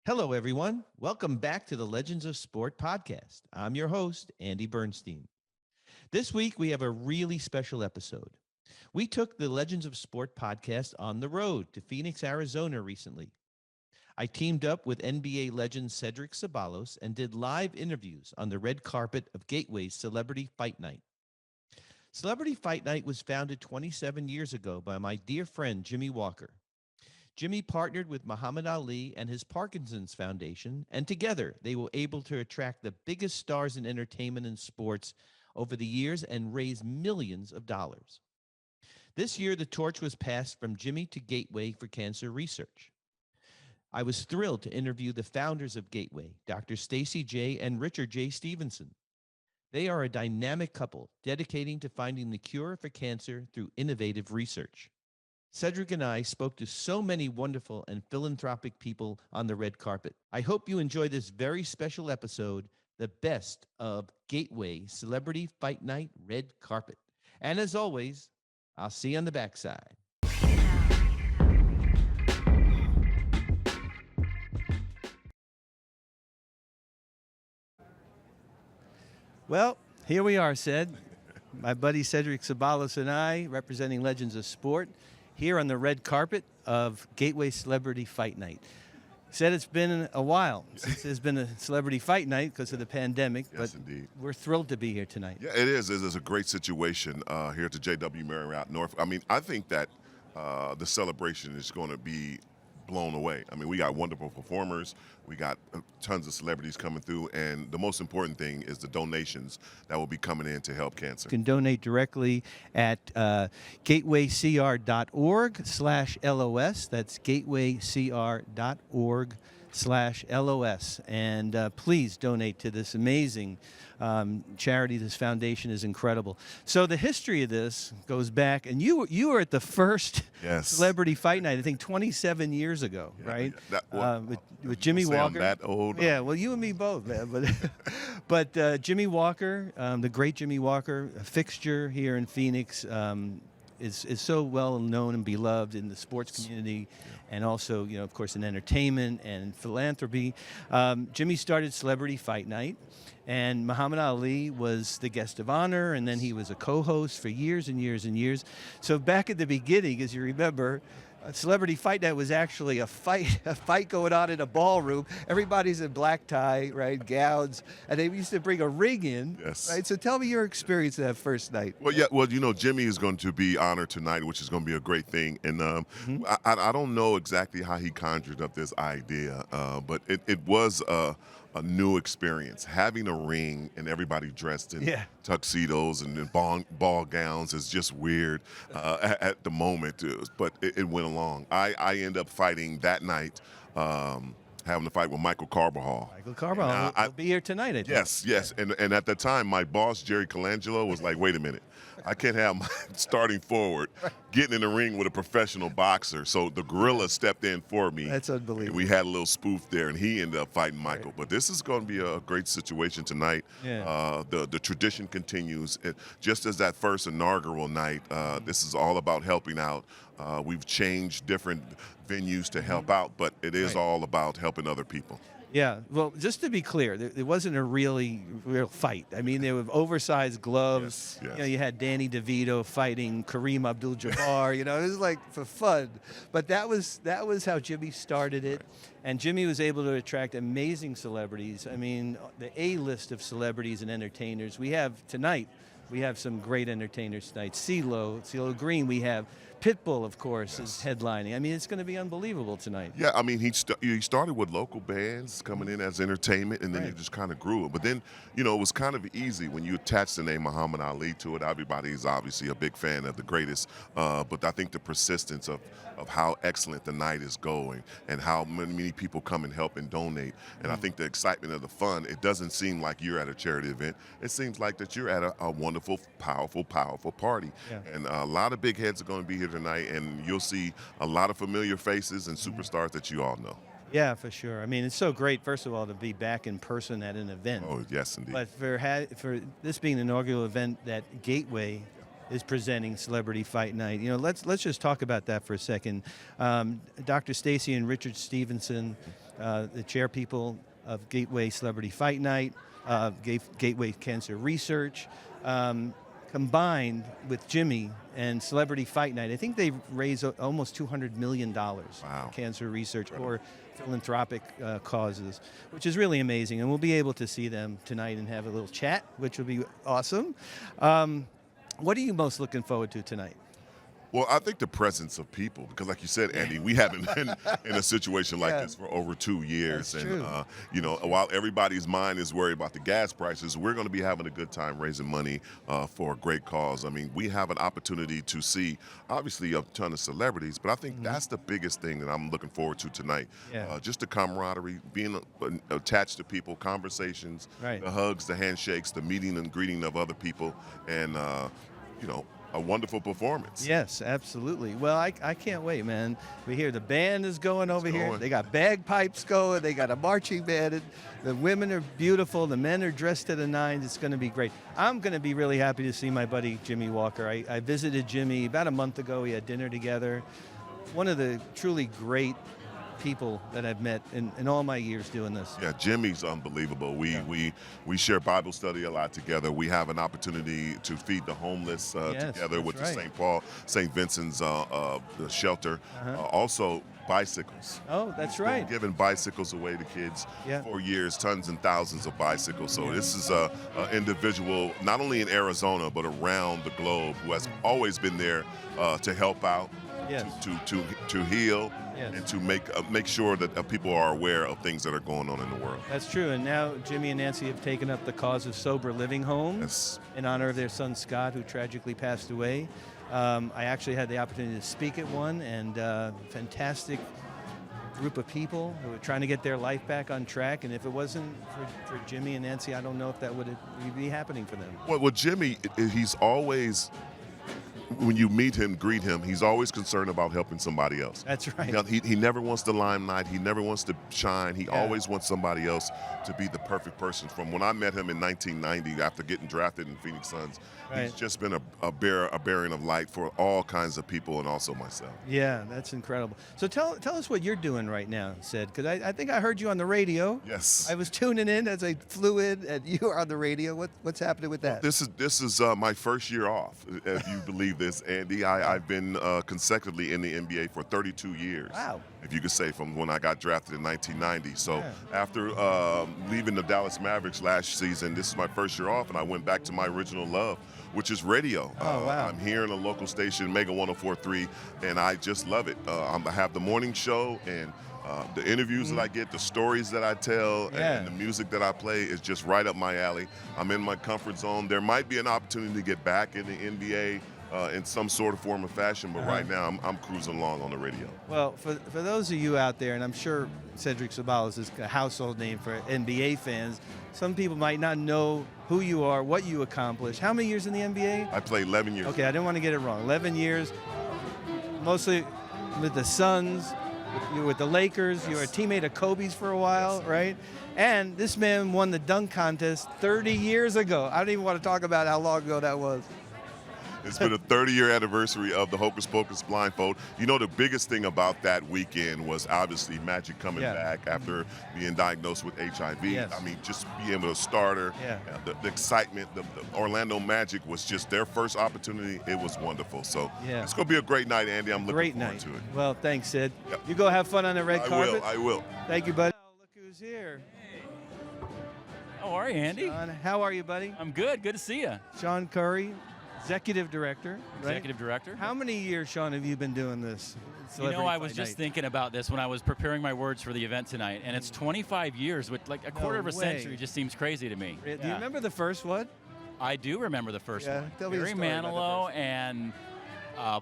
Hello, everyone. Welcome back to the Legends of Sport podcast. I'm your host, Andy Bernstein. This week, we have a really special episode. We took the Legends of Sport podcast on the road to Phoenix, Arizona recently. I teamed up with NBA legend Cedric Ceballos and did live interviews on the red carpet of Gateway's Celebrity Fight Night. Celebrity Fight Night was founded 27 years ago by my dear friend Jimmy Walker. Jimmy partnered with Muhammad Ali and his Parkinson's Foundation, and together they were able to attract the biggest stars in entertainment and sports over the years and raise millions of dollars. This year, the torch was passed from Jimmy to Gateway for cancer research. I was thrilled to interview the founders of Gateway, Dr. Stacie J. and Richard J. Stephenson. They are a dynamic couple dedicating to finding the cure for cancer through innovative research. Cedric and I spoke to so many wonderful and philanthropic people on the red carpet. I hope you enjoy this very special episode, the best of Gateway Celebrity Fight Night Red Carpet. And as always, I'll see you on the backside. Well, here we are, Ced. My buddy Cedric Ceballos and I, representing Legends of Sport, here on the red carpet of Gateway Celebrity Fight Night. Said it's been a while since there's been a celebrity fight night because of the pandemic, Yes, but indeed. we're thrilled to be here tonight. Yeah, it is. It is a great situation here at the JW Marriott North. I mean, I think that the celebration is going to be blown away. I mean, we got wonderful performers. We got tons of celebrities coming through, and the most important thing is the donations that will be coming in to help cancer. You can donate directly at gatewaycr.org/LOS. That's gatewaycr.org/LOS. And please donate to this amazing charity. This foundation is incredible. So the history of this goes back, and you were at the first Yes. Celebrity Fight Night, I think 27 years ago, Yeah, right? yeah, With Jimmy say I'm Walker. that old? Yeah, well, you and me both, man. But Jimmy Walker, the great Jimmy Walker, a fixture here in Phoenix, is so well known and beloved in the sports community, and also, of course, in entertainment and philanthropy. Jimmy started Celebrity Fight Night, and Muhammad Ali was the guest of honor, and then he was a co-host for years and years and years. So back at the beginning, as you remember, Celebrity Fight Night was actually a fight going on in a ballroom. Everybody's in black tie, right, gowns, and they used to bring a ring in. Yes. Right. So tell me your experience that first night. Well, yeah. Well, Jimmy is going to be honored tonight, which is going to be a great thing. And I don't know exactly how he conjured up this idea, but it was a new experience. Having a ring and everybody dressed in tuxedos and in ball gowns is just weird at the moment. But it went along. I end up fighting that night. Having to fight with Michael Carbajal. Michael Carbajal will be here tonight, I think. Yes. And at the time, my boss, Jerry Colangelo, was like, wait a minute. I can't have my starting forward getting in the ring with a professional boxer. So the gorilla stepped in for me. That's unbelievable. We had a little spoof there, and he ended up fighting Michael. But this is going to be a great situation tonight. Yeah. The tradition continues. Just as that first inaugural night, this is all about helping out. We've changed different venues to help out, but it is all about helping other people. Yeah, well, just to be clear, there wasn't a real fight. I mean, there were oversized gloves. Yes. You had Danny DeVito fighting Kareem Abdul-Jabbar. It was like for fun. But that was how Jimmy started it, and Jimmy was able to attract amazing celebrities. I mean, the A-list of celebrities and entertainers. We have some great entertainers tonight. CeeLo Green. We have Pitbull, of course, is headlining. I mean, it's going to be unbelievable tonight. Yeah, I mean, he started with local bands coming in as entertainment, and then he just kind of grew it. But then, it was kind of easy when you attach the name Muhammad Ali to it. Everybody's obviously a big fan of the greatest, but I think the persistence of how excellent the night is going and how many people come and help and donate. And I think the excitement of the fun, it doesn't seem like you're at a charity event. It seems like that you're at a wonderful, powerful party. Yeah. And a lot of big heads are going to be here tonight, and you'll see a lot of familiar faces and superstars that you all know. Yeah, for sure. I mean, it's so great, first of all, to be back in person at an event. Oh, yes, indeed. But for this being the inaugural event that Gateway is presenting Celebrity Fight Night. Let's just talk about that for a second. Dr. Stacie and Richard Stephenson, the chair people of Gateway Celebrity Fight Night, Gateway Cancer Research, combined with Jimmy and Celebrity Fight Night. I think they've raised almost $200 million for cancer research or philanthropic causes, which is really amazing. And we'll be able to see them tonight and have a little chat, which will be awesome. What are you most looking forward to tonight? Well, I think the presence of people, because like you said, Andy, we haven't been in a situation like this for over 2 years. That's and, true. While everybody's mind is worried about the gas prices, we're going to be having a good time raising money for a great cause. I mean, we have an opportunity to see, obviously, a ton of celebrities, but I think that's the biggest thing that I'm looking forward to tonight. Just the camaraderie, being attached to people, conversations, the hugs, the handshakes, the meeting and greeting of other people, and, a wonderful performance. Yes, absolutely. Well, I can't wait, man. We hear the band is going over here. They got bagpipes going. They got a marching band. The women are beautiful. The men are dressed to the nines. It's going to be great. I'm going to be really happy to see my buddy Jimmy Walker. I visited Jimmy about a month ago. We had dinner together. One of the truly great people that I've met in all my years doing this. Yeah, Jimmy's unbelievable. We share Bible study a lot together. We have an opportunity to feed the homeless together with the St. Vincent's shelter. Also, bicycles. Oh, that's right. We've been giving bicycles away to kids for years, tons and thousands of bicycles. So this is an individual, not only in Arizona, but around the globe, who has always been there to help out, to heal, and to make sure that people are aware of things that are going on in the world. That's true. And now Jimmy and Nancy have taken up the cause of sober living homes in honor of their son Scott, who tragically passed away. I actually had the opportunity to speak at one, and fantastic group of people who were trying to get their life back on track. And if it wasn't for Jimmy and Nancy, I don't know if that would be happening for them. Well, Jimmy, he's always, when you meet him, greet him, he's always concerned about helping somebody else. That's right. He never wants the limelight. He never wants to shine. He always wants somebody else to be the perfect person. From when I met him in 1990 after getting drafted in Phoenix Suns, he's just been a bearing of light for all kinds of people, and also myself. Yeah, that's incredible. So tell us what you're doing right now, Sid, because I think I heard you on the radio. Yes. I was tuning in as I flew in, and you are on the radio. What's happening with that? Well, this is my first year off, if you believe this, Andy. I've been consecutively in the NBA for 32 years. Wow. If you could say, from when I got drafted in 1990. So after leaving the Dallas Mavericks last season, this is my first year off, and I went back to my original love, which is radio. Wow. I'm here in a local station, Mega 104.3, and I just love it. I have the morning show, and the interviews that I get, the stories that I tell, and the music that I play is just right up my alley. I'm in my comfort zone. There might be an opportunity to get back in the NBA in some sort of form or fashion, but right now I'm cruising along on the radio. Well, for those of you out there, and I'm sure Cedric Ceballos is a household name for NBA fans, some people might not know who you are, what you accomplished. How many years in the NBA? I played 11 years. Okay, I didn't want to get it wrong. 11 years, mostly with the Suns. You were with the Lakers. You were a teammate of Kobe's for a while, right? And this man won the dunk contest 30 years ago. I don't even want to talk about how long ago that was. It's been a 30-year anniversary of the Hocus Pocus blindfold. You know, the biggest thing about that weekend was obviously Magic coming back after being diagnosed with HIV. I mean, just being able to start her, the excitement, the Orlando Magic was just their first opportunity. It was wonderful. So it's going to be a great night, Andy. I'm looking forward to it. Well, thanks, Sid. You go have fun on the red carpet. I will. Thank you, buddy. Oh, look who's here. How are you, Andy? Sean, how are you, buddy? I'm good. Good to see you. Sean Curry, Executive Director. Right? Executive Director. How many years, Sean, have you been doing this? I was just thinking about this when I was preparing my words for the event tonight, and it's 25 years, which like a quarter of a century just seems crazy to me. Do you remember the first one? I do remember the first one. Barry Manilow and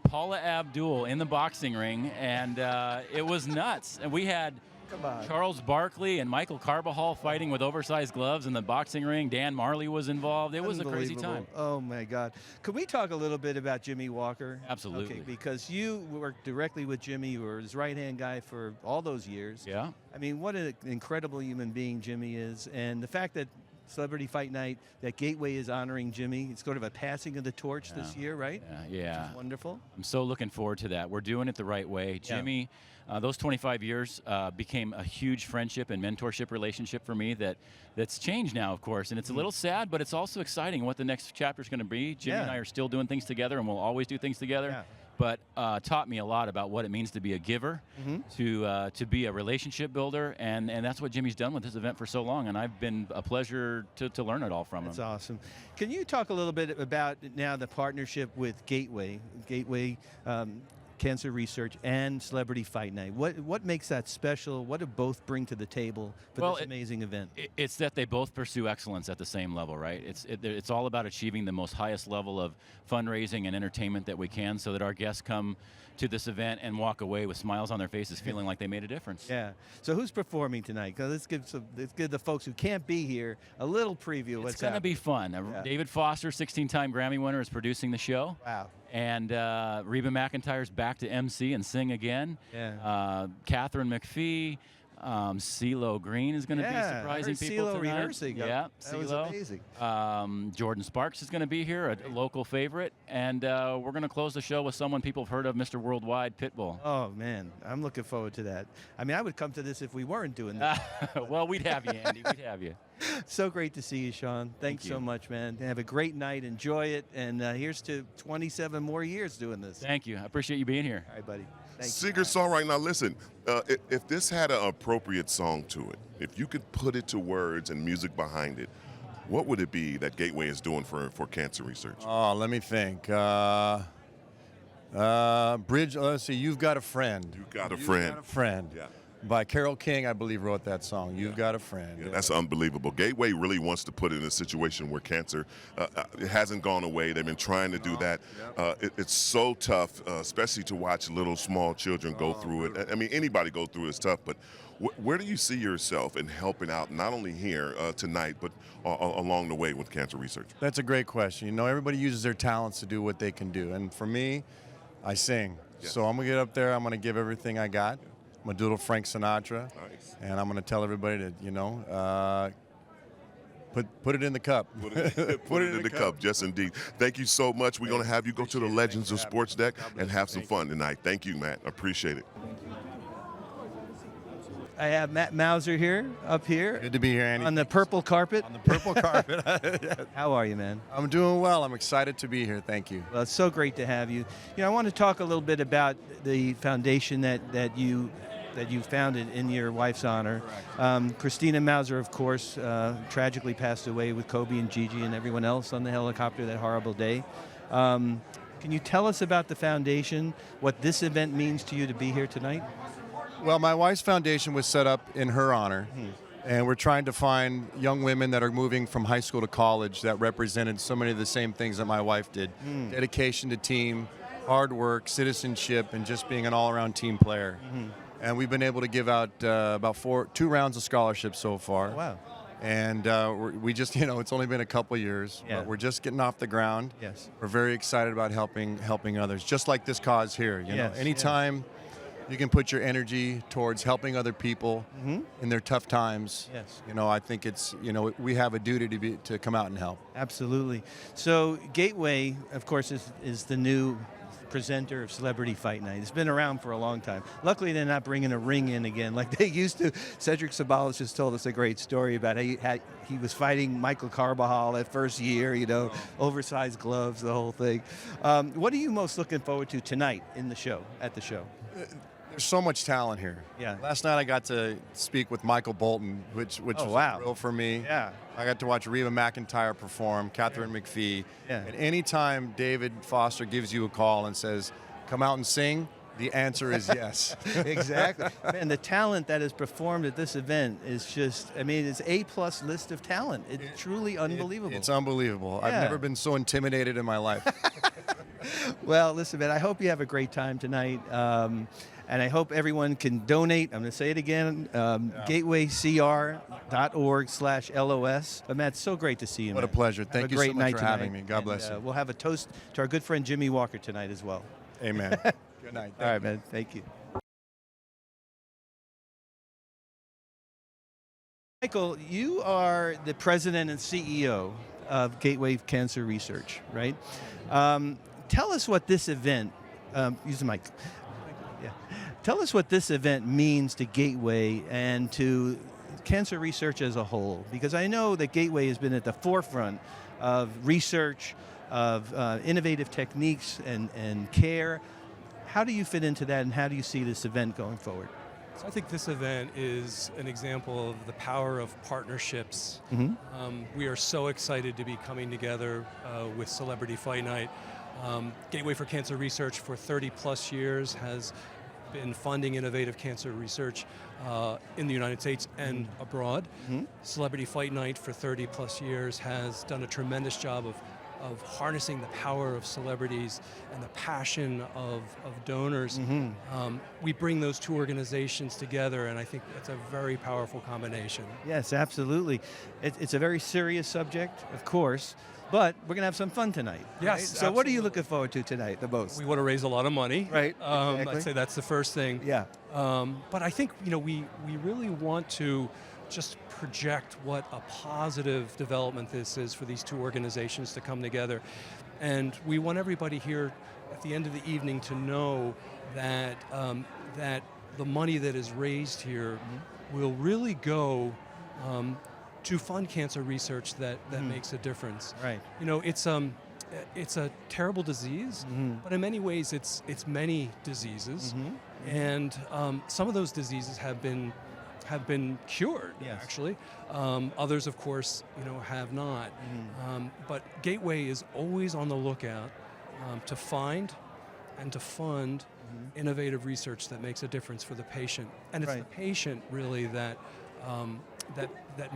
Paula Abdul in the boxing ring, and it was nuts. And we had Charles Barkley and Michael Carbajal fighting with oversized gloves in the boxing ring. Dan Marley was involved. It was a crazy time. Oh, my God. Could we talk a little bit about Jimmy Walker? Absolutely. Okay, because you worked directly with Jimmy. You were his right-hand guy for all those years. Yeah. I mean, what an incredible human being Jimmy is. And the fact that Celebrity Fight Night, that Gateway is honoring Jimmy. It's sort of a passing of the torch this year, right? Yeah. Which is wonderful. I'm so looking forward to that. We're doing it the right way. Jimmy, those 25 years became a huge friendship and mentorship relationship for me that's changed now, of course. And it's a little sad, but it's also exciting what the next chapter is going to be. Jimmy and I are still doing things together, and we'll always do things together. Yeah. But taught me a lot about what it means to be a giver, to be a relationship builder, and that's what Jimmy's done with this event for so long, and I've been a pleasure to learn it all from him. That's awesome. Can you talk a little bit about now the partnership with Gateway Cancer Research and Celebrity Fight Night? What makes that special? What do both bring to the table for this amazing event? It's that they both pursue excellence at the same level, right? It's all about achieving the most highest level of fundraising and entertainment that we can, so that our guests come to this event and walk away with smiles on their faces, feeling like they made a difference. Yeah. So who's performing tonight? Let's give the folks who can't be here a little preview. It's going to be fun. David Foster, 16-time Grammy winner, is producing the show. Wow. And Reba McEntire's back to MC and sing again. Yeah. Katharine McPhee. CeeLo Green is going to be surprising people CeeLo tonight. rehearsing. Yeah, that was amazing. Jordin Sparks is going to be here, a local favorite, and we're going to close the show with someone people have heard of, Mr. Worldwide, Pitbull. Oh man, I'm looking forward to that. I mean, I would come to this if we weren't doing this. Well, we'd have you, Andy. We'd have you. So great to see you, Sean. Thanks so much, man. Have a great night. Enjoy it, and here's to 27 more years doing this. Thank you. I appreciate you being here. All right, buddy. Secret song right now. Listen, if this had an appropriate song to it, if you could put it to words and music behind it, what would it be that Gateway is doing for cancer research? Oh, let me think. Bridge. Let's see. You've Got a Friend. You Got a Friend. Got a Friend. Yeah. By Carole King, I believe, wrote that song. You've Got a Friend. Yeah, that's unbelievable. Gateway really wants to put it in a situation where cancer it hasn't gone away. They've been trying to do that. It's so tough, especially to watch little small children go through it. I mean, anybody go through it is tough, but where do you see yourself in helping out, not only here tonight, but along the way with cancer research? That's a great question. You know, everybody uses their talents to do what they can do. And for me, I sing. Yes. So I'm going to get up there. I'm going to give everything I got. I'm going to do a little Frank Sinatra. Nice. And I'm going to tell everybody to, you know, put it in the cup. Put it in the cup, yes, indeed. Thank you so much. We're going to have you go to the Legends of Sports deck and have some fun tonight. Thank you, Matt. Appreciate it. I have Matt Mauser here, up here. Good to be here, Andy. On the purple carpet. On the purple carpet. How are you, man? I'm doing well. I'm excited to be here. Thank you. Well, it's so great to have you. You know, I want to talk a little bit about the foundation that you founded in your wife's honor. Christina Mauser, of course, tragically passed away with Kobe and Gigi and everyone else on the helicopter that horrible day. Can you tell us about the foundation, what this event means to you to be here tonight? Well, my wife's foundation was set up in her honor, and we're trying to find young women that are moving from high school to college that represented so many of the same things that my wife did. Dedication to team, hard work, citizenship, and just being an all-around team player. And we've been able to give out about 2 rounds of scholarships so far. Wow. And we just, you know, it's only been a couple years, but we're just getting off the ground. Yes. We're very excited about helping others, just like this cause here. You know, anytime you can put your energy towards helping other people in their tough times. Yes. You know, I think it's, you know, we have a duty to come out and help. Absolutely. So Gateway, of course, is the new presenter of Celebrity Fight Night. It's been around for a long time. Luckily, they're not bringing a ring in again like they used to. Cedric Ceballos just told us a great story about how he was fighting Michael Carbajal that first year, you know, oversized gloves, the whole thing. What are you most looking forward to tonight at the show? There's so much talent here. Yeah. Last night I got to speak with Michael Bolton, which was real for me. Yeah. I got to watch Reba McEntire perform, Katharine McPhee. Yeah. And anytime David Foster gives you a call and says, come out and sing, the answer is yes. Exactly. Man, the talent that is performed at this event is just, I mean, it's A+ list of talent. It's truly unbelievable. It's unbelievable. I've never been so intimidated in my life. Well, listen, man, I hope you have a great time tonight. And I hope everyone can donate. I'm going to say it again, gatewaycr.org/LOS. But Matt, it's so great to see you, What man. a pleasure. Thank you so much for having me. God bless you. We'll have a toast to our good friend Jimmy Walker tonight as well. Amen. Good night. All right, man. Thank you. Michael, you are the president and CEO of Gateway Cancer Research, right? Tell us what this event, use the mic. Yeah. Tell us what this event means to Gateway and to cancer research as a whole, because I know that Gateway has been at the forefront of research, of innovative techniques and care. How do you fit into that, and how do you see this event going forward? So I think this event is an example of the power of partnerships. We are so excited to be coming together with Celebrity Fight Night. Gateway for Cancer Research for 30 plus years has been funding innovative cancer research in the United States and abroad. Celebrity Fight Night for 30 plus years has done a tremendous job of harnessing the power of celebrities and the passion of donors. We bring those two organizations together, and I think that's a very powerful combination. Yes, absolutely. It's a very serious subject, of course, but we're going to have some fun tonight. Yes, right? So what are you looking forward to tonight the most? We want to raise a lot of money. Right, exactly. I'd say that's the first thing. Yeah. But I think we really want to just project what a positive development this is for these two organizations to come together. And we want everybody here at the end of the evening to know that that the money that is raised here will really go to fund cancer research that makes a difference. Right. You know, it's a terrible disease, but in many ways it's many diseases, and some of those diseases have been cured, actually. Others, of course, have not. But Gateway is always on the lookout to find and to fund innovative research that makes a difference for the patient. And it's the patient, really, that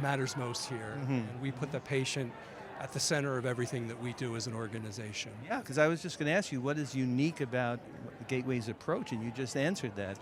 matters most here. And we put the patient at the center of everything that we do as an organization. Yeah, because I was just going to ask you, what is unique about Gateway's approach, and you just answered that.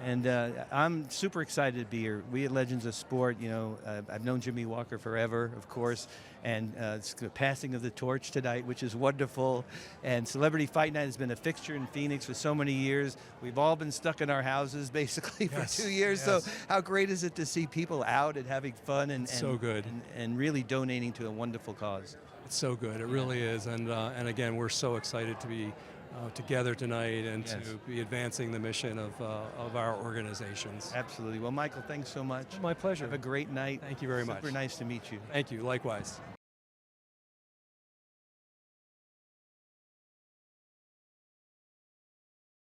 And I'm super excited to be here. We at Legends of Sport, I've known Jimmy Walker forever, of course, and it's the passing of the torch tonight, which is wonderful. And Celebrity Fight Night has been a fixture in Phoenix for so many years. We've all been stuck in our houses, basically, for 2 years. So how great is it to see people out and having fun and so good and really donating to a wonderful cause? It's so good. It really is. And again, we're so excited to be together tonight and to be advancing the mission of our organizations. Absolutely. Well, Michael, thanks so much. My pleasure. Have a great night. Thank you very much. Super nice to meet you. Thank you. Likewise.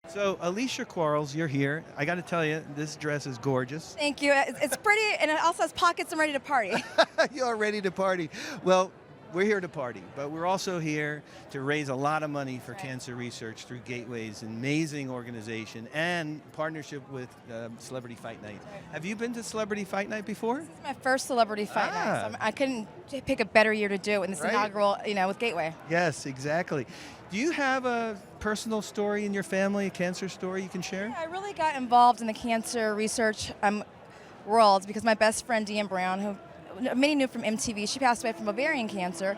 So, Alicia Quarles, you're here. I got to tell you, this dress is gorgeous. Thank you. It's pretty, and it also has pockets. I'm ready to party. You're ready to party. Well, we're here to party, but we're also here to raise a lot of money for cancer research through Gateway's amazing organization and partnership with Celebrity Fight Night. Have you been to Celebrity Fight Night before? This is my first Celebrity Fight Night, so I couldn't pick a better year to do it in this inaugural, with Gateway. Yes, exactly. Do you have a personal story in your family, a cancer story you can share? Yeah, I really got involved in the cancer research world because my best friend, Deanne Brown, who many knew from MTV, she passed away from ovarian cancer,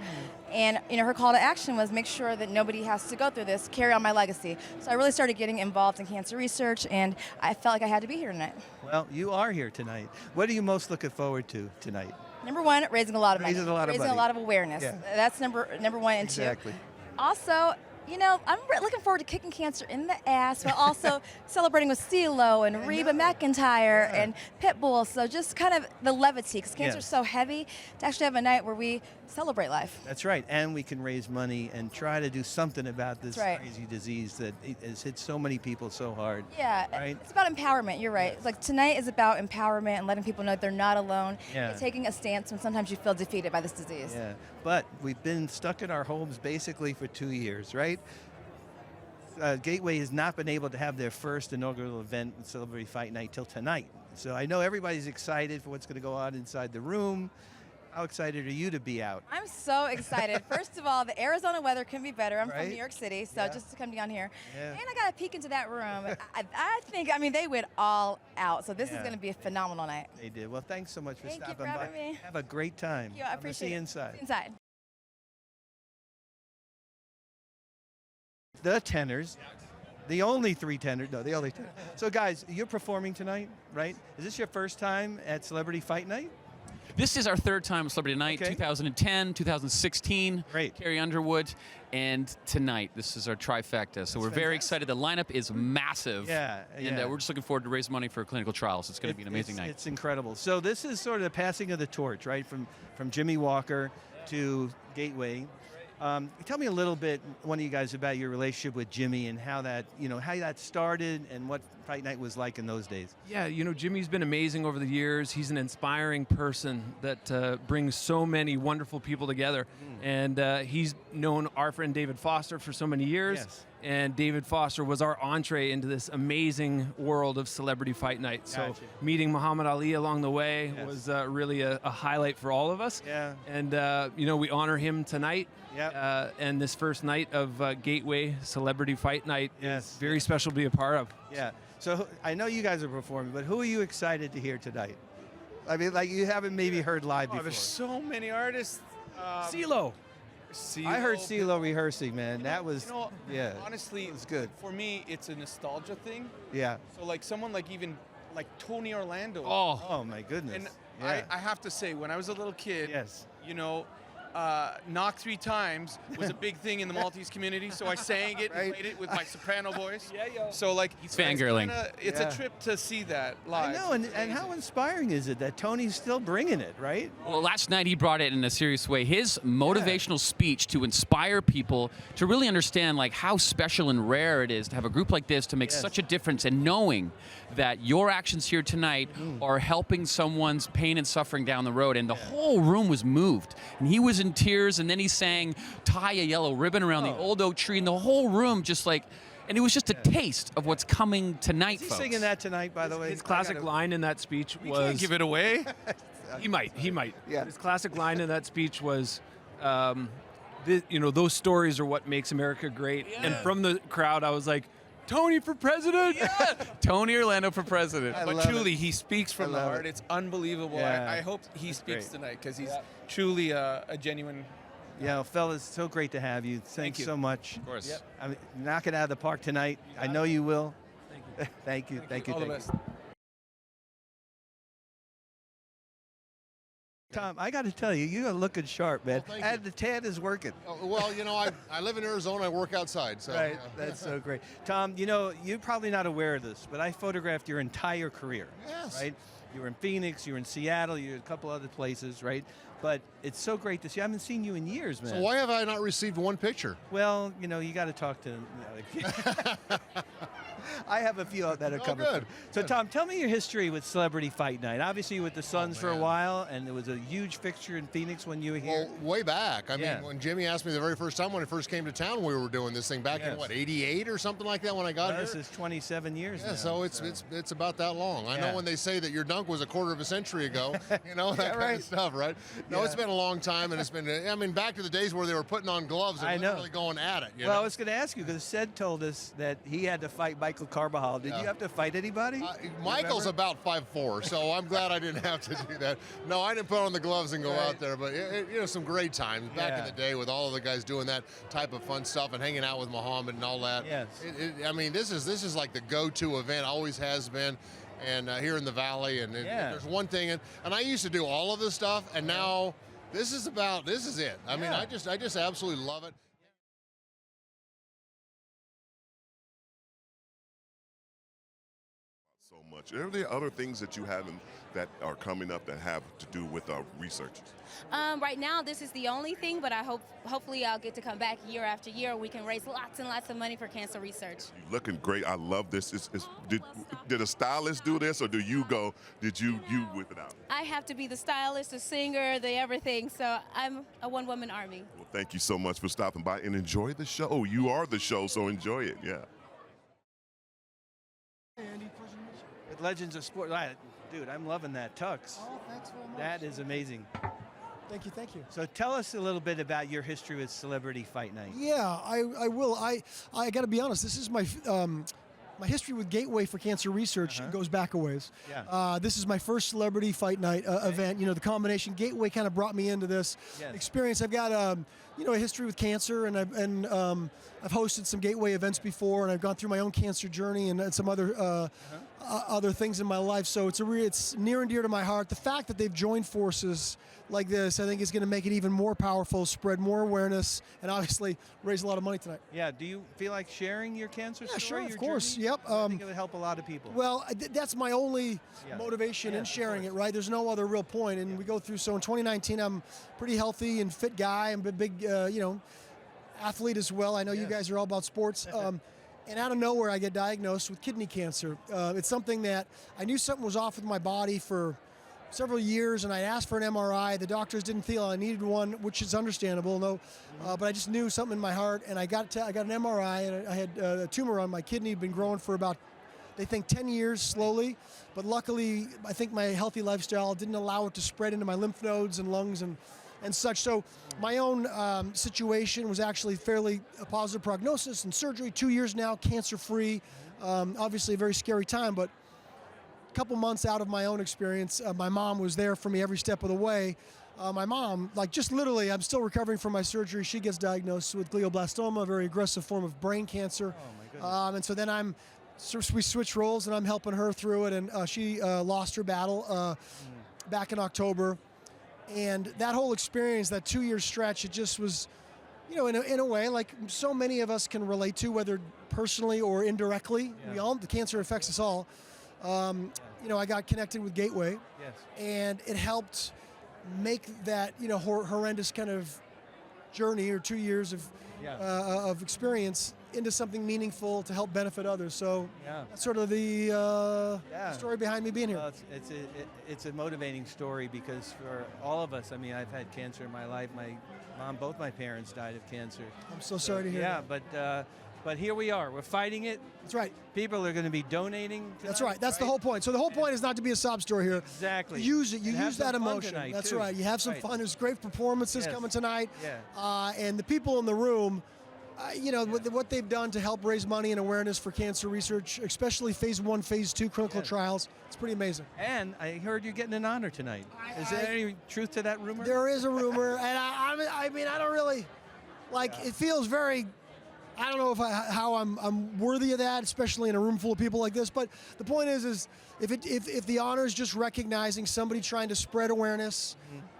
and her call to action was make sure that nobody has to go through this, carry on my legacy. So I really started getting involved in cancer research, and I felt like I had to be here tonight. Well, you are here tonight. What are you most looking forward to tonight? Number one, raising a lot of money. Raising a lot of awareness. Yeah. That's number one, and exactly. two. Also, I'm looking forward to kicking cancer in the ass, but also celebrating with CeeLo and Reba McEntire and Pitbull. So just kind of the levity, because cancer is so heavy, to actually have a night where we celebrate life. That's right, and we can raise money and try to do something about this crazy disease that has hit so many people so hard. Yeah, right? It's about empowerment, you're right. It's like tonight is about empowerment and letting people know they're not alone, and taking a stance when sometimes you feel defeated by this disease. Yeah, but we've been stuck in our homes basically for 2 years, right? Gateway has not been able to have their first inaugural event with Celebrity Fight Night till tonight. So I know everybody's excited for what's going to go on inside the room. How excited are you to be out? I'm so excited. First of all, the Arizona weather couldn't be better. I'm from New York City, so just to come down here. Yeah. And I got a peek into that room. I think, they went all out. So this is going to be a phenomenal night. They did. Well, thanks so much for stopping by. Thank you for having me. Have a great time. Thank you. I appreciate it. See you inside. Inside. The tenors. The only three tenors. No, the only tenors. So, guys, you're performing tonight, right? Is this your first time at Celebrity Fight Night? This is our third time at Celebrity Night, Okay. 2010, 2016. Great. Carrie Underwood, and tonight. This is our trifecta. So we're very excited. The lineup is massive. Yeah, And yeah. we're just looking forward to raise money for clinical trials. It's going to be an amazing night. It's incredible. So this is sort of the passing of the torch, right? From Jimmy Walker to Gateway. Tell me a little bit, one of you guys, about your relationship with Jimmy and how that started and what Fight Night was like in those days. Yeah, Jimmy's been amazing over the years. He's an inspiring person that brings so many wonderful people together. And he's known our friend David Foster for so many years. Yes. And David Foster was our entree into this amazing world of Celebrity Fight Night. So Gotcha. meeting Muhammad Ali along the way Yes. was really a highlight for all of us. Yeah. And, we honor him tonight. Yep. And this first night of Gateway Celebrity Fight Night Yes. is very special to be a part of. Yeah. So I know you guys are performing, but who are you excited to hear tonight? I mean, like you haven't maybe heard live before. There's so many artists. CeeLo. I heard CeeLo rehearsing, man. That was, yeah. Honestly, it was good. For me, it's a nostalgia thing. Yeah. So like someone like even like Tony Orlando. Oh my goodness. And yeah. I have to say, when I was a little kid, Yes. knock 3 times was a big thing in the Maltese community. So I sang it and played it with my soprano voice. So like He's fangirling. It's Yeah. a trip to see that I live. know, and how inspiring is it that Tony's still bringing it, right? Well, last night he brought it in a serious way. His motivational speech to inspire people to really understand like how special and rare it is to have a group like this to make Yes. such a difference, and knowing that your actions here tonight are helping someone's pain and suffering down the road. And the whole room was moved. And he was in tears, and then he sang "Tie a Yellow Ribbon Around the Old Oak Tree," and the whole room just like, and it was just a taste of what's coming tonight, Is he folks. singing that tonight, by the way? His classic line in that speech We was... can't give it away. He might. Yeah. His classic line in that speech was, those stories are what makes America great. And from the crowd, I was like, Tony for president. Tony Orlando for president. I But love truly, it. he speaks from the love heart. it. It's unbelievable. Yeah. I hope he speaks great. tonight because he's truly a genuine. Yeah, fellas, so great to have you. Thanks you. so much. Of course. I mean, knock it out of the park tonight. I know you will. Thank you. Thank you. All the Thank you. best. Tom, I got to tell you, you are looking sharp, man. Well, thank And the tan is working. Well, I live in Arizona. I work outside. So, Right, yeah. that's so great. Tom, you're probably not aware of this, but I photographed your entire career. Yes. Right? You were in Phoenix, you were in Seattle, you were in a couple other places, right? But it's so great to see. I haven't seen you in years, man. So why have I not received one picture? Well, you got to talk to I have a few that are coming. good. So, Tom, tell me your history with Celebrity Fight Night. Obviously, you were with the Suns for a man. while, and it was a huge fixture in Phoenix when you were here. Well, way back. I Yeah. mean, when Jimmy asked me the very first time when I first came to town, we were doing this thing back in, Yes. 88 or something like that when I got Well, here? this is 27 years Yeah, now. so it's about that long. I Yeah. know when they say that your dunk was a quarter of a century ago, that kind right. of stuff, right? No, Yeah. it's been a long time, and it's been, back to the days where they were putting on gloves and I know. literally going at it. Well, I was going to ask you, because Seth told us that he had to fight Michael Carbajal. Did you have to fight anybody? Michael's Remember? about 5'4", so I'm glad I didn't have to do that. No, I didn't put on the gloves and go Right. out there, but some great times back in Yeah. the day with all of the guys doing that type of fun stuff and hanging out with Muhammad and all that. Yes. This is like the go-to event, always has been, and here in the Valley. And Yeah. there's one thing, and I used to do all of this stuff, and now this is it. I mean, Yeah. I just absolutely love it. So much. Are there other things that you have that are coming up that have to do with research? Right now, this is the only thing, but hopefully I'll get to come back year after year. We can raise lots and lots of money for cancer research. You're looking great. I love this. Did a stylist do this, or did you whip it out? I have to be the stylist, the singer, the everything, so I'm a one-woman army. Well, thank you so much for stopping by and enjoy the show. You are the show, so enjoy it. Yeah. With Legends of Sport. Dude, I'm loving that tux. Oh, thanks very much. That is amazing. Thank you, thank you. So tell us a little bit about your history with Celebrity Fight Night. Yeah, I will. I got to be honest. This is my my history with Gateway for Cancer Research goes back a ways. Yeah. This is my first Celebrity Fight Night event. The combination Gateway kind of brought me into this experience. I've got a history with cancer, and I've hosted some Gateway events before, and I've gone through my own cancer journey and some other other things in my life. So it's near and dear to my heart. The fact that they've joined forces like this, I think, is going to make it even more powerful, spread more awareness, and obviously raise a lot of money tonight. Yeah. Do you feel like sharing your cancer story? Sure, your of course. journey? Yep. I think it would help a lot of people. Well, that's my only motivation in sharing it, right? There's no other real point. And we go through, so in 2019, I'm a pretty healthy and fit guy. I'm a big, athlete as well. I know you guys are all about sports. And out of nowhere, I get diagnosed with kidney cancer. It's something that I knew something was off with my body for several years, and I asked for an MRI. The doctors didn't feel I needed one, which is understandable. But I just knew something in my heart, and I got an MRI, and I had a tumor on my kidney. Been growing for about, they think, 10 years slowly. But luckily, I think my healthy lifestyle didn't allow it to spread into my lymph nodes and lungs and such. So my own situation was actually fairly a positive prognosis and surgery. 2 years now, cancer-free. Obviously a very scary time, but a couple months out of my own experience, my mom was there for me every step of the way. My mom, just literally, I'm still recovering from my surgery. She gets diagnosed with glioblastoma, a very aggressive form of brain cancer. Oh, my goodness. And so then we switch roles, and I'm helping her through it. And she lost her battle back in October. And that whole experience, that 2-year stretch, it just was, in a way, like so many of us can relate to, whether personally or indirectly. The cancer affects us all. I got connected with Gateway, and it helped make that, horrendous kind of journey, or 2 years of experience, into something meaningful to help benefit others. So that's sort of the story behind me being here. Well, it's a motivating story, because for all of us, I've had cancer in my life. My mom, both my parents died of cancer. I'm so sorry to hear that. But here we are. We're fighting it. That's right. People are going to be donating tonight, That's right. That's the whole point. So the whole point is not to be a sob story here. Exactly. Use it. You And have use some that fun emotion. tonight, That's too. right. You have some Right. fun. There's great performances coming tonight. Yeah. And the people in the room, what they've done to help raise money and awareness for cancer research, especially phase 1, phase 2 clinical trials, it's pretty amazing. And I heard you're getting an honor tonight. Is there any truth to that rumor? There is a rumor, and I don't really, it feels very, I don't know how I'm worthy of that, especially in a room full of people like this. But the point is if the honor is just recognizing somebody trying to spread awareness,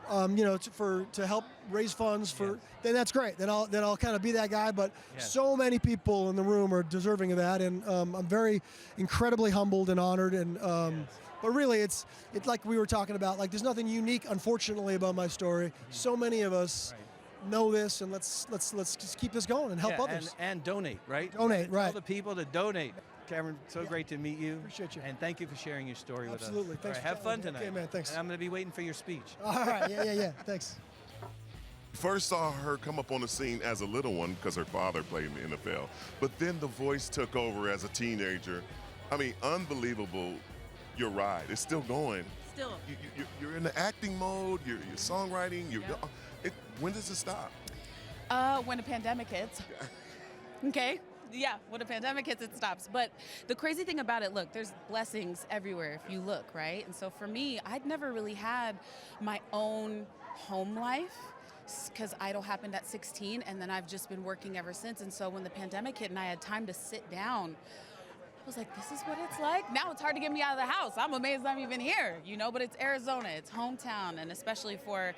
to help raise funds then that's great. Then I'll kind of be that guy. But so many people in the room are deserving of that, and I'm very incredibly humbled and honored. And but really, it's like we were talking about. There's nothing unique, unfortunately, about my story. So many of us know this, and let's just keep this going and help others. And donate, right? Donate, right. Tell the people to donate. Cameron, great to meet you. Appreciate you. And thank you for sharing your story with us. Absolutely. Thanks. All right, have fun tonight. Okay, man. Thanks. And I'm going to be waiting for your speech. All right. Yeah. Thanks. First saw her come up on the scene as a little one because her father played in the NFL. But then the voice took over as a teenager. Unbelievable, your ride. It's still going. Still. You're in the acting mode, you're songwriting. When does it stop? When a pandemic hits. Okay? Yeah, when a pandemic hits, it stops. But the crazy thing about it, look, there's blessings everywhere if you look, right? And so for me, I'd never really had my own home life, because Idol happened at 16, and then I've just been working ever since. And so when the pandemic hit and I had time to sit down, I was like, this is what it's like? Now it's hard to get me out of the house. I'm amazed I'm even here, but it's Arizona, it's hometown, and especially for,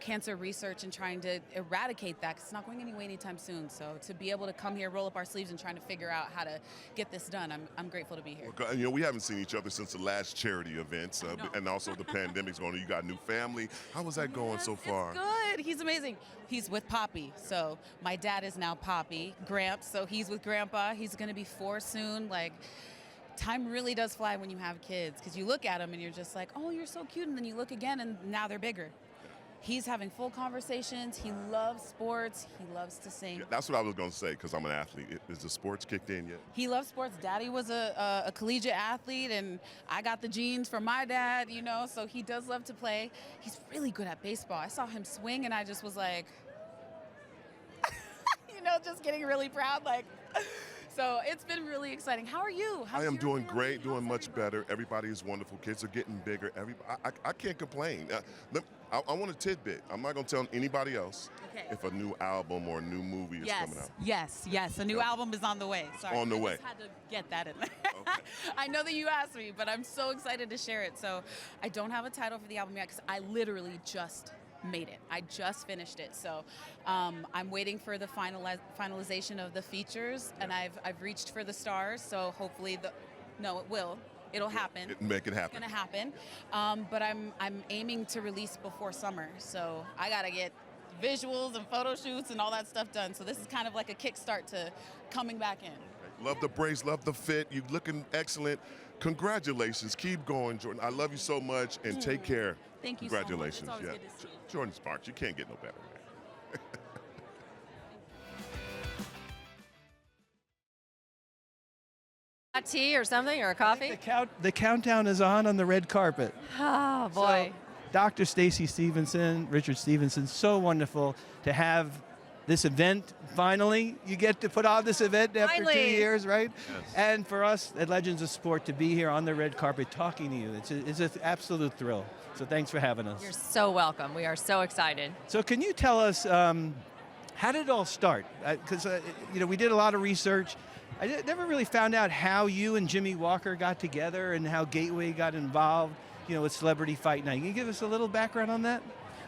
cancer research and trying to eradicate that, because it's not going anywhere anytime soon. So to be able to come here, roll up our sleeves, and trying to figure out how to get this done, I'm grateful to be here. We haven't seen each other since the last charity events, and also the pandemic's going on. You got a new family. How was that going so far? It's good. He's amazing. He's with Poppy. So my dad is now Poppy, Gramps. So he's with Grandpa. He's going to be 4 soon. Time really does fly when you have kids, because you look at them and you're just like, oh, you're so cute. And then you look again and now they're bigger. He's having full conversations. He loves sports. He loves to sing. Yeah, that's what I was going to say, because I'm an athlete. Is the sports kicked in yet? He loves sports. Daddy was a collegiate athlete, and I got the genes from my dad, so he does love to play. He's really good at baseball. I saw him swing, and I just was like, just getting really proud. So it's been really exciting. How are you? I am doing great, doing much better. Everybody is wonderful. Kids are getting bigger. I can't complain. I want a tidbit. I'm not going to tell anybody else if a new album or a new movie is coming out. Yes. A new album is on the way. Sorry. On the way. I just had to get that in there. Okay. I know that you asked me, but I'm so excited to share it. So I don't have a title for the album yet because I literally just made it. I just finished it. So I'm waiting for the finalization of the features, and I've reached for the stars. So hopefully it will. It'll happen. Make it happen. It's gonna happen. But I'm aiming to release before summer. So I gotta get visuals and photo shoots and all that stuff done. So this is kind of like a kickstart to coming back in. Love the brace, love the fit. You're looking excellent. Congratulations. Keep going, Jordin. I love you so much, and take care. Thank you Congratulations. so much. It's always good to see you. Jordin Sparks, you can't get no better, man. A tea or something, or a coffee? The countdown is on the red carpet. Oh, boy. So, Dr. Stacie Stephenson, Richard Stevenson, so wonderful to have this event. Finally, you get to put on this event after 2 years, right? Yes. And for us at Legends of Sport to be here on the red carpet talking to you, it's an absolute thrill. So thanks for having us. You're so welcome. We are so excited. So can you tell us, how did it all start? Because we did a lot of research. I never really found out how you and Jimmy Walker got together and how Gateway got involved, with Celebrity Fight Night. Can you give us a little background on that?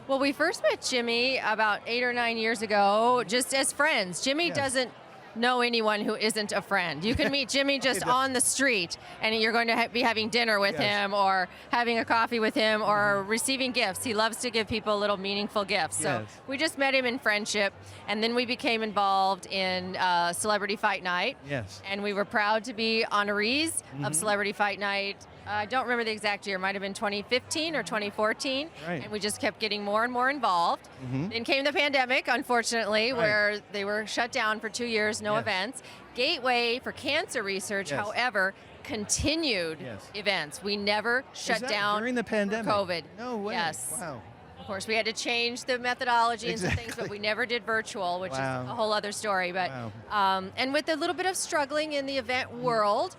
Well, we first met Jimmy about 8 or 9 years ago, just as friends. Jimmy doesn't know anyone who isn't a friend. You can meet Jimmy just on the street, and you're going to be having dinner with him or having a coffee with him or receiving gifts. He loves to give people little meaningful gifts. So we just met him in friendship, and then we became involved in Celebrity Fight Night. Yes. And we were proud to be honorees of Celebrity Fight Night. I don't remember the exact year. It might have been 2015 or 2014. Right. And we just kept getting more and more involved. Then came the pandemic, unfortunately, where they were shut down for 2 years, no events. Gateway for Cancer Research, however, continued events. We never shut down during the pandemic? for COVID. No way. Yes. Wow. Of course, we had to change the methodology and some things, but we never did virtual, which is a whole other story. But and with a little bit of struggling in the event world,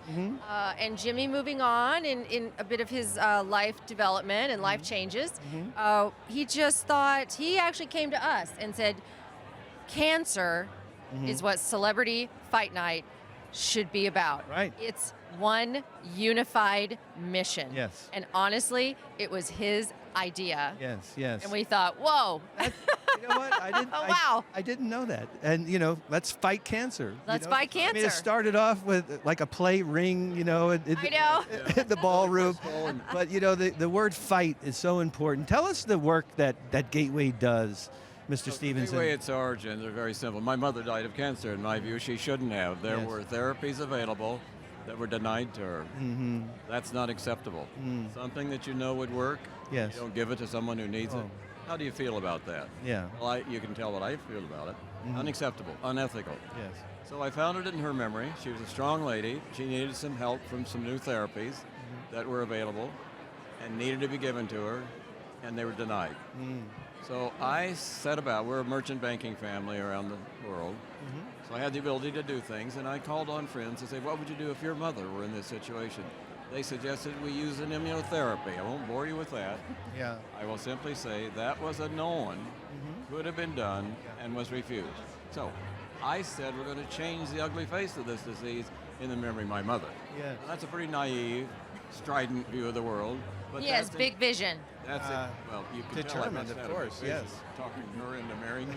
and Jimmy moving on in a bit of his life development and life changes, he just thought, he actually came to us and said, cancer is what Celebrity Fight Night should be about. Right. It's one unified mission. Yes. And honestly, it was his idea. Yes. And we thought, whoa. You know what? Wow. I didn't know that. And, let's fight cancer. Let's fight cancer. I mean, it started off with like a play ring, in the ballroom. But, the word fight is so important. Tell us the work that Gateway does, Mr. Stevenson. Gateway, its origins are very simple. My mother died of cancer. In my view, she shouldn't have. There were therapies available that were denied to her. That's not acceptable. Something that would work, you don't give it to someone who needs it. How do you feel about that? Yeah. Well, you can tell what I feel about it. Unacceptable, unethical. Yes. So I found it in her memory. She was a strong lady. She needed some help from some new therapies that were available and needed to be given to her, and they were denied. So I set about, we're a merchant banking family around the world, so I had the ability to do things, and I called on friends and said, what would you do if your mother were in this situation? They suggested we use an immunotherapy. I won't bore you with that. Yeah. I will simply say that was a known, could have been done, and was refused. So I said we're going to change the ugly face of this disease in the memory of my mother. Yeah. That's a pretty naive, strident view of the world. But he has big vision. That's it. Well, you can determined, tell of course, yes. Talking her into marrying me?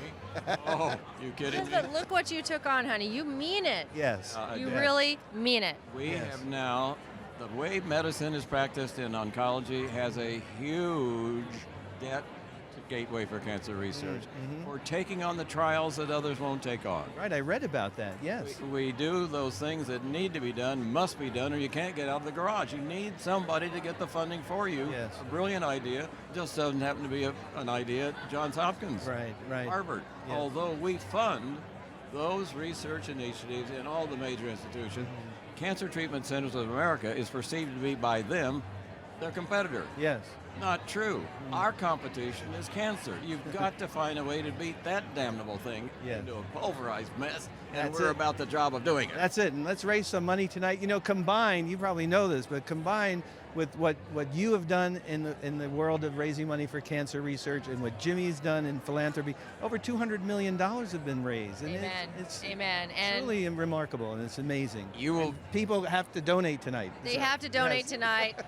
Oh, you kidding me? But look what you took on, honey. You mean it. Yes. You really mean it. We have now, the way medicine is practiced in oncology has a huge debt to Gateway for Cancer Research for taking on the trials that others won't take on. Right, I read about that, yes. We do those things that need to be done, must be done, or you can't get out of the garage. You need somebody to get the funding for you. Yes. A brilliant idea, just doesn't happen to be an idea at Johns Hopkins, right. Harvard. Yes. Although we fund those research initiatives in all the major institutions, Cancer Treatment Centers of America is perceived to be by them their competitor. Yes. Not true. Our competition is cancer. You've got to find a way to beat that damnable thing into a pulverized mess, and we're about the job of doing it. That's it. And let's raise some money tonight. You know, combined, you probably know this, but combined with what you have done in the world of raising money for cancer research and what Jimmy's done in philanthropy, over $200 million have been raised. And Amen. It's Amen. And really remarkable, and it's amazing. You will. People have to donate tonight. They have to donate tonight.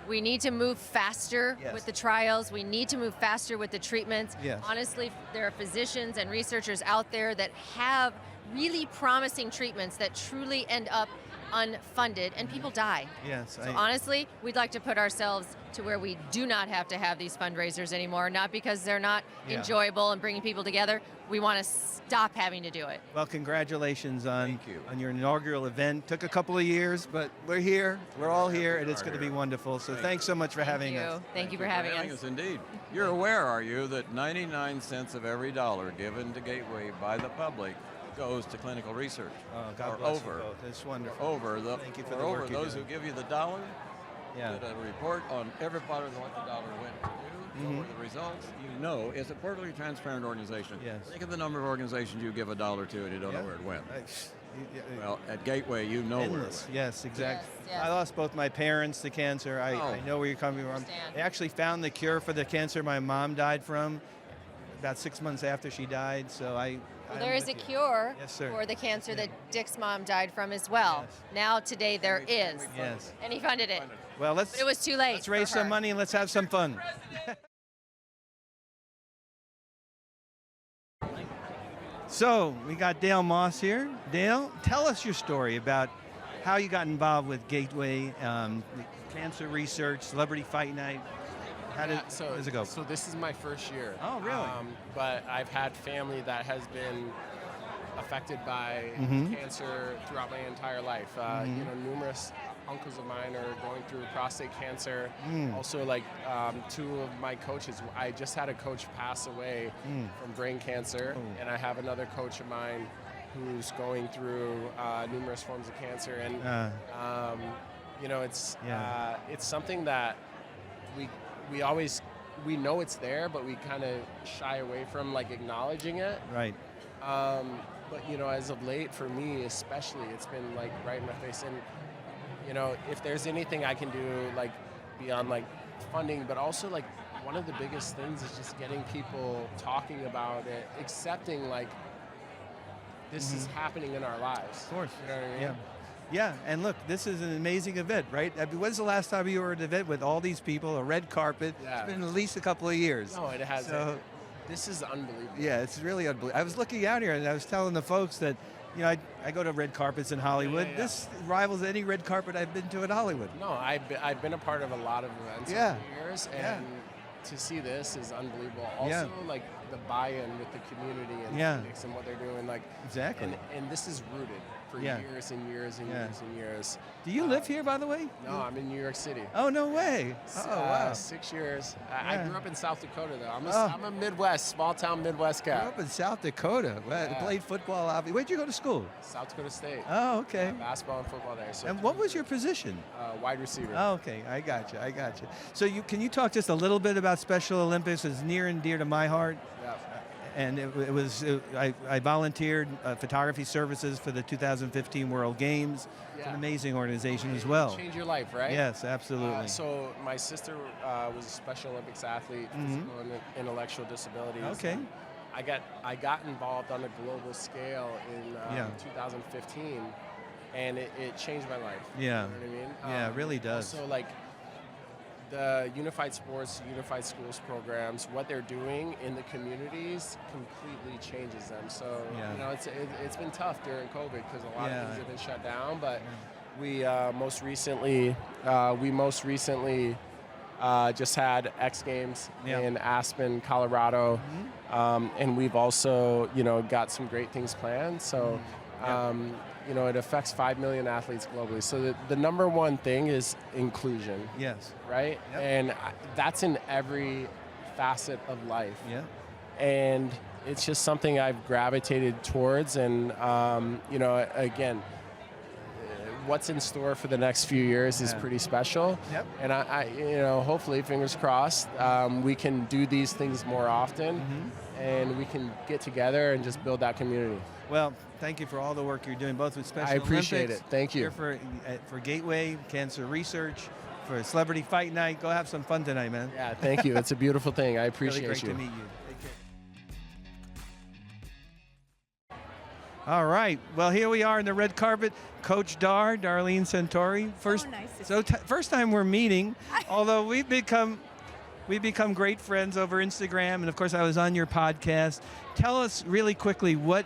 We need to move faster with the trials. We need to move faster with the treatments. Yes. Honestly, there are physicians and researchers out there that have really promising treatments that truly end up unfunded, and people die. Yes. So honestly, we'd like to put ourselves to where we do not have to have these fundraisers anymore, not because they're not enjoyable and bringing people together. We want to stop having to do it. Well, congratulations on your inaugural event. Took a couple of years, but we're here. We're all here, and it's going to be wonderful. So thanks so much for having us. Thank you for having us. Indeed. You're aware, are you, that 99 cents of every dollar given to Gateway by the public goes to clinical research? Oh, God bless you both. That's wonderful. Thank you for the work you're those doing. who give you the dollar, Yeah. did a report on every part of what the dollar went to do, what were the results. You know, it's a perfectly transparent organization. Yes. Think of the number of organizations you give a dollar to and you don't know where it went. Well, at Gateway, you know where it went. Yes, exactly. Yes. I lost both my parents to cancer. I know where you're coming from. They actually found the cure for the cancer my mom died from about 6 months after she died. So Well, there is a cure for the cancer that Dick's mom died from as well. Now, today, there is. Yes. And he funded it. Well, But it was too late. Let's raise some money and let's have some fun. So we got Dale Moss here. Dale, tell us your story about how you got involved with Gateway, cancer research, Celebrity Fight Night. How does it go? So this is my first year. Oh, really? But I've had family that has been affected by cancer throughout my entire life. You know, numerous uncles of mine are going through prostate cancer. Also, like 2 of my coaches, I just had a coach pass away from brain cancer, and I have another coach of mine who's going through numerous forms of cancer. And you know, it's something that we know it's there, but we kind of shy away from like acknowledging it. Right. But you know, as of late, for me especially, it's been like right in my face. And you know, if there's anything I can do, like beyond like funding, but also like one of the biggest things is just getting people talking about it, accepting like this is happening in our lives. Of course. You know what I mean? Yeah. Yeah, and look, this is an amazing event, right? I mean, when's the last time you were at an event with all these people, a red carpet? Yeah. It's been at least a couple of years. No, it has. So, this is unbelievable. yeah, it's really unbelievable. I was looking out here and I was telling the folks that, you know, I go to red carpets in Hollywood. Yeah. This rivals any red carpet I've been to in Hollywood. No, I've been a part of a lot of events over the years, and to see this is unbelievable. Also, like the buy-in with the community and Phoenix and what they're doing, like exactly. And this is rooted for years and years and years and years. Do you live here, by the way? No, I'm in New York City. Oh, no way. Oh, wow. 6 years. I grew up in South Dakota, though. I'm a Midwest, small-town Midwest guy. Grew up in South Dakota. Well, played football. Where'd you go to school? South Dakota State. Oh, okay. Basketball and football there. So and what was your position? Wide receiver. Oh, okay. I got you. So can you talk just a little bit about Special Olympics? It's near and dear to my heart. Yeah. And I volunteered photography services for the 2015 World Games. It's an amazing organization as well. Change your life, right? Yes, absolutely. So my sister was a Special Olympics athlete, physical and intellectual disabilities. Okay. I got involved on a global scale in 2015, and it changed my life. Yeah. You know what I mean? Yeah, it really does. Also, like the Unified Sports, Unified Schools programs, what they're doing in the communities completely changes them. So, you know, it's been tough during COVID because a lot of things have been shut down, but we most recently just had X Games in Aspen, Colorado, and we've also, you know, got some great things planned. So, you know, it affects 5 million athletes globally. So the number one thing is inclusion. Yes. Right? Yep. And that's in every facet of life. Yeah. And it's just something I've gravitated towards. And, you know, again, what's in store for the next few years is pretty special. Yep. And I hopefully, fingers crossed, we can do these things more often, and we can get together and just build that community. Well, thank you for all the work you're doing, both with Special I appreciate Olympics, it. Thank you. Here for Gateway Cancer Research, for Celebrity Fight Night. Go have some fun tonight, man. Yeah, thank you. It's a beautiful thing. I appreciate really great you. to meet you. Take care. All right. Well, here we are in the red carpet. Coach Darlene Centauri. First time we're meeting, although we've become great friends over Instagram, and of course I was on your podcast. Tell us really quickly why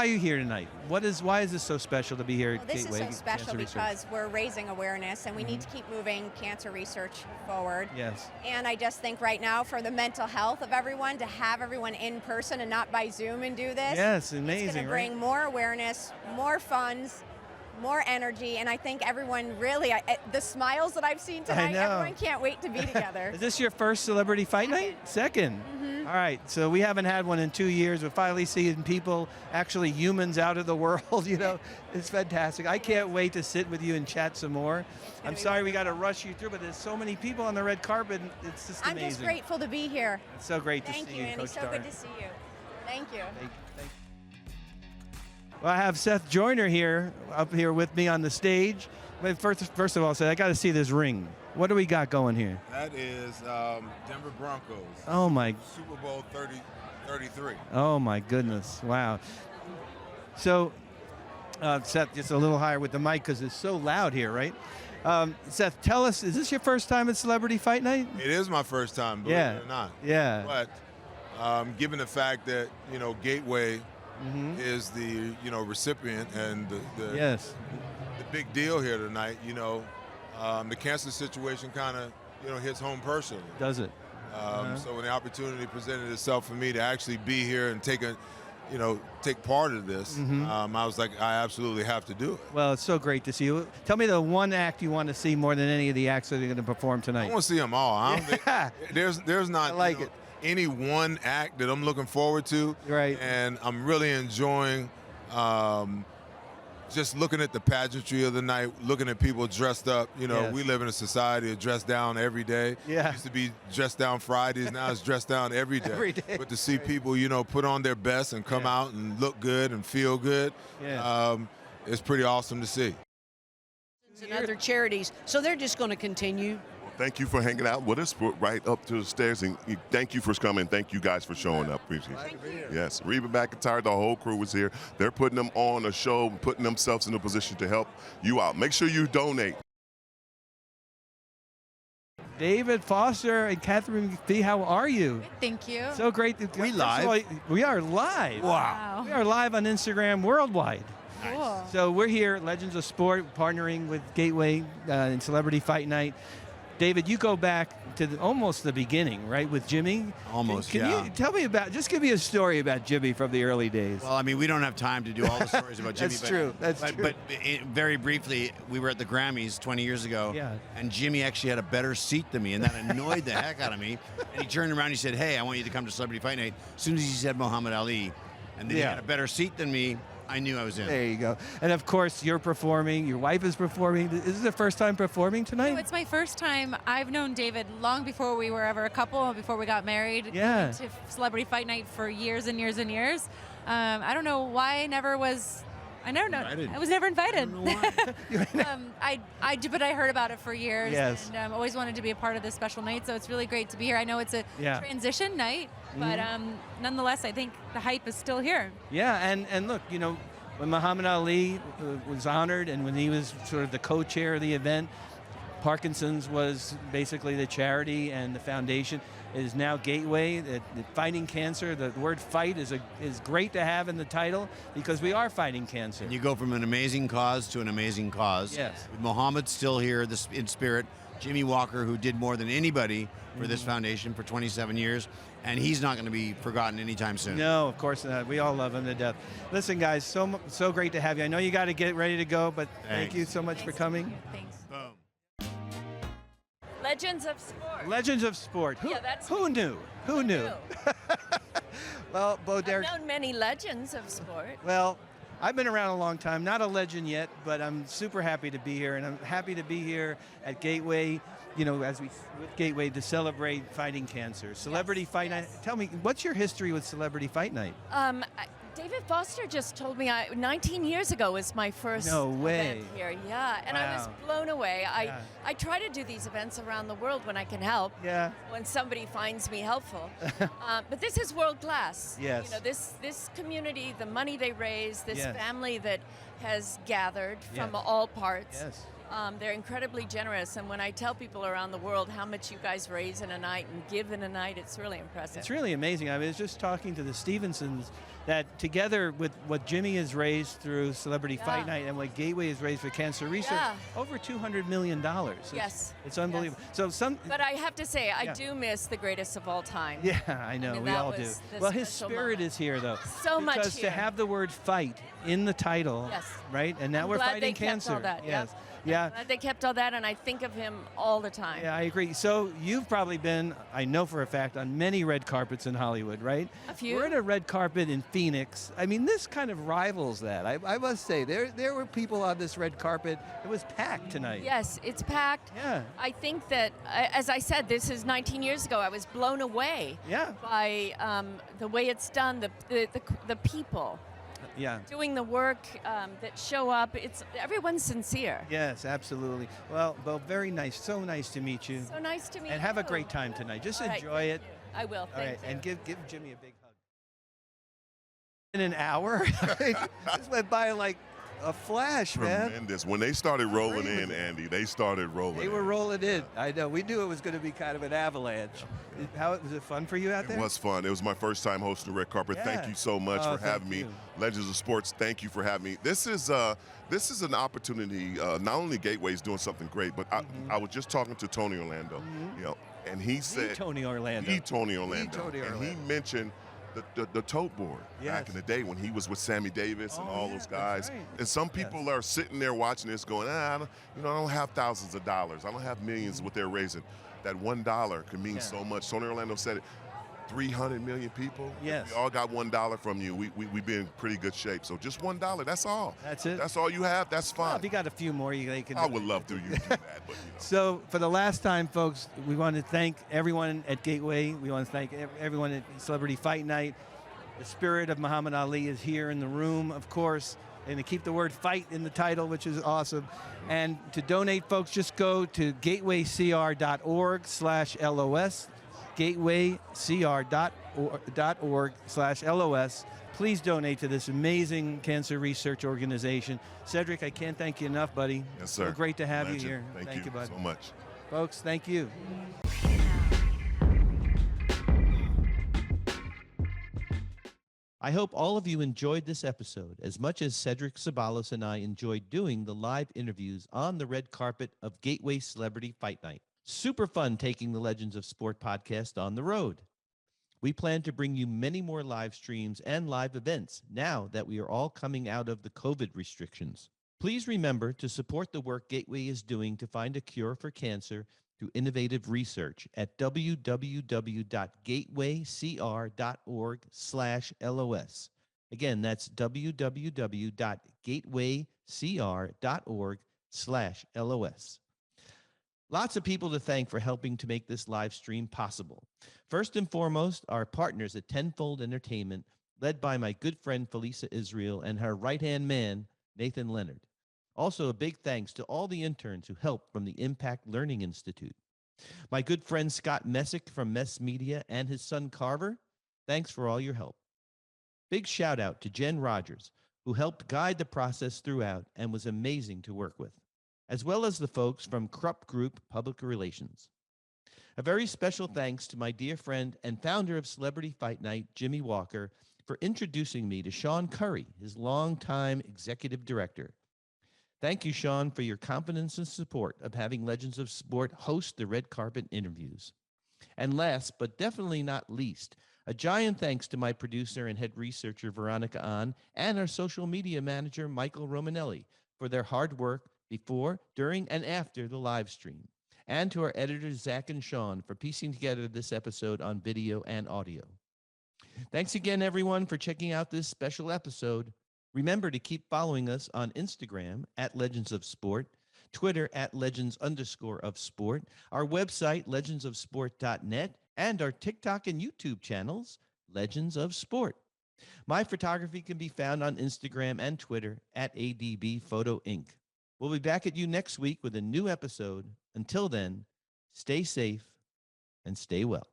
are you here tonight? Why is this so special to be here at This Gateway is so special Cancer Research? because we're raising awareness and we need to keep moving cancer research forward. Yes. And I just think right now for the mental health of everyone, to have everyone in person and not by Zoom and do this. Yes, amazing, It's going to bring more awareness, more funds, more energy, and I think everyone really, the smiles that I've seen tonight, know. everyone can't wait to be together. Is this your first Celebrity Fight Night? Second. All right, so we haven't had one in 2 years. We're finally seeing people, actually humans out of the world, It's fantastic. I can't wait to sit with you and chat some more. I'm sorry we got to rush you through, but there's so many people on the red carpet. It's just amazing. I'm just grateful to be here. It's so great to Thank see you, you, Andy. Coach So Dar. good to see you. Thank you. Well, I have Seth Joyner here, up here with me on the stage. But first of all, Seth, I got to see this ring. What do we got going here? That is Denver Broncos. Oh, my. Super Bowl 33. Oh, my goodness. Wow. So, Seth, just a little higher with the mic because it's so loud here, right? Seth, tell us, is this your first time at Celebrity Fight Night? It is my first time, believe it or not. Yeah. But given the fact that, Gateway is the, recipient and the big deal here tonight, the cancer situation kind of, hits home personally. Does it? So when the opportunity presented itself for me to actually be here and take part of this, I was like, I absolutely have to do it. Well, it's so great to see you. Tell me the one act you want to see more than any of the acts that are going to perform tonight. I want to see them all. I don't think, there's not any one act that I'm looking forward to. Right. And I'm really enjoying just looking at the pageantry of the night, looking at people dressed up. We live in a society of dress down every day. Yeah. It used to be dressed down Fridays. Now it's dressed down every day. Every day. But to see people, put on their best and come out and look good and feel good, it's pretty awesome to see. And other charities, so they're just going to continue. Thank you for hanging out with us right up to the stairs, and thank you for coming. Thank you guys for showing up. Appreciate it. Yes, Reba McEntire, the whole crew was here. They're putting them on a show, putting themselves in a position to help you out. Make sure you donate. David Foster and Katharine McPhee, how are you? Thank you. So great. We live? We are live. Wow. We are live on Instagram worldwide. Cool. So we're here, Legends of Sport, partnering with Gateway in Celebrity Fight Night. David, you go back to almost the beginning, right, with Jimmy? Almost, Can you tell me give me a story about Jimmy from the early days. Well, I mean, we don't have time to do all the stories about Jimmy. That's true. But very briefly, we were at the Grammys 20 years ago, and Jimmy actually had a better seat than me, and that annoyed the heck out of me. And he turned around and he said, hey, I want you to come to Celebrity Fight Night. As soon as he said Muhammad Ali, and then he had a better seat than me, I knew I was in. There you go. And of course, you're performing. Your wife is performing. Is this the first time performing tonight? No, it's my first time. I've known David long before we were ever a couple, before we got married. Yeah. To Celebrity Fight Night for years and years and years. I don't know why I never was. I never know. I was never invited. But I heard about it for years. Yes. And always wanted to be a part of this special night. So it's really great to be here. I know it's a transition night, but nonetheless, I think the hype is still here. Yeah, and look, when Muhammad Ali was honored and when he was sort of the co-chair of the event, Parkinson's was basically the charity and the foundation. It is now Gateway, fighting cancer. The word fight is great to have in the title because we are fighting cancer. And you go from an amazing cause to an amazing cause. Yes. With Muhammad still here in spirit, Jimmy Walker, who did more than anybody for this foundation for 27 years, and he's not going to be forgotten anytime soon. No, of course not. We all love him to death. Listen, guys, so great to have you. I know you got to get ready to go, but thank you so much for coming. Thanks. Boom. Legends of Sport. Legends of Sport. Who knew? Who knew? Well, Bo Derek. I've known many legends of sport. Well, I've been around a long time, not a legend yet, but I'm super happy to be here, and I'm happy to be here at Gateway, with Gateway to celebrate fighting cancer. Celebrity Fight Night. Tell me, what's your history with Celebrity Fight Night? David Foster just told me 19 years ago was my first event here. Yeah, and I was blown away. I try to do these events around the world when I can help. Yeah. When somebody finds me helpful. But this is world class. Yes. This community, the money they raise, this family that has gathered from all parts. Yes. They're incredibly generous, and when I tell people around the world how much you guys raise in a night and give in a night, it's really impressive. It's really amazing. I was just talking to the Stephensons that together with what Jimmy has raised through Celebrity Fight Night and what Gateway has raised for cancer research, over $200 million. It's unbelievable. Yes. But I have to say, I do miss the greatest of all time. Yeah, I know. We all do. Well, his spirit is here, though. So much because to have the word fight in the title, right? And now we're fighting cancer. All that. Yes. Yeah. They kept all that, and I think of him all the time. Yeah, I agree. So you've probably been, I know for a fact, on many red carpets in Hollywood, right? A few. We're at a red carpet in Phoenix. I mean, this kind of rivals that. I must say, there were people on this red carpet. It was packed tonight. Yes, it's packed. Yeah. I think that, as I said, this is 19 years ago. I was blown away by the way it's done, the people. Yeah. Doing the work that show up. Everyone's sincere. Yes, absolutely. Well, very nice. So nice to meet you. So nice to meet you. And have a great time tonight. Just enjoy it. I will. Thank you. And give Jimmy a big hug. In an hour? This went by like a flash, man. Tremendous. When they started rolling in, Andy, they started rolling. They were rolling in. I know. We knew it was going to be kind of an avalanche. Was it fun for you out there? It was fun. It was my first time hosting the red carpet. Thank you so much for having me. Legends of Sports, thank you for having me. This is an opportunity. Not only Gateway's doing something great, but I was just talking to Tony Orlando, and he said Tony Orlando. And he mentioned the tote board back in the day when he was with Sammy Davis and all those guys. Right. And some people are sitting there watching this going, I don't have thousands of dollars. I don't have millions what they're raising. That $1 can mean so much. Tony Orlando said it. 300 million people. Yes. We all got $1 from you. We be in pretty good shape. So just $1. That's all. That's it. That's all you have. That's fine. Well, if you got a few more, they can. I would love to. You do that, but So for the last time, folks, we want to thank everyone at Gateway. We want to thank everyone at Celebrity Fight Night. The spirit of Muhammad Ali is here in the room, of course, and to keep the word fight in the title, which is awesome. And to donate, folks, just go to gatewaycr.org/LOS, gatewaycr.org/LOS. Please donate to this amazing cancer research organization. Cedric, I can't thank you enough, buddy. Yes, sir. So great to have Legend. you here. Thank you buddy. so much. Folks, thank you. I hope all of you enjoyed this episode as much as Cedric Ceballos and I enjoyed doing the live interviews on the red carpet of Gateway Celebrity Fight Night. Super fun taking the Legends of Sport podcast on the road. We plan to bring you many more live streams and live events now that we are all coming out of the COVID restrictions. Please remember to support the work Gateway is doing to find a cure for cancer through innovative research at www.gatewaycr.org/LOS. Again, that's www.gatewaycr.org/LOS. Lots of people to thank for helping to make this live stream possible. First and foremost, our partners at Tenfold Entertainment, led by my good friend Felisa Israel and her right-hand man, Nathan Leonard. Also, a big thanks to all the interns who helped from the Impact Learning Institute. My good friend Scott Messick from Mess Media and his son Carver, thanks for all your help. Big shout out to Jen Rogers, who helped guide the process throughout and was amazing to work with, as well as the folks from Krupp Group Public Relations. A very special thanks to my dear friend and founder of Celebrity Fight Night, Jimmy Walker, for introducing me to Sean Curry, his longtime executive director. Thank you, Sean, for your confidence and support of having Legends of Sport host the red carpet interviews. And last, but definitely not least, a giant thanks to my producer and head researcher, Veronica Ahn, and our social media manager, Michael Romanelli, for their hard work before, during, and after the live stream. And to our editors, Zach and Sean, for piecing together this episode on video and audio. Thanks again, everyone, for checking out this special episode. Remember to keep following us on Instagram at Legends of Sport, Twitter at Legends_of_Sport, our website, legendsofsport.net, and our TikTok and YouTube channels, Legends of Sport. My photography can be found on Instagram and Twitter at ADB Photo Inc. We'll be back at you next week with a new episode. Until then, stay safe and stay well.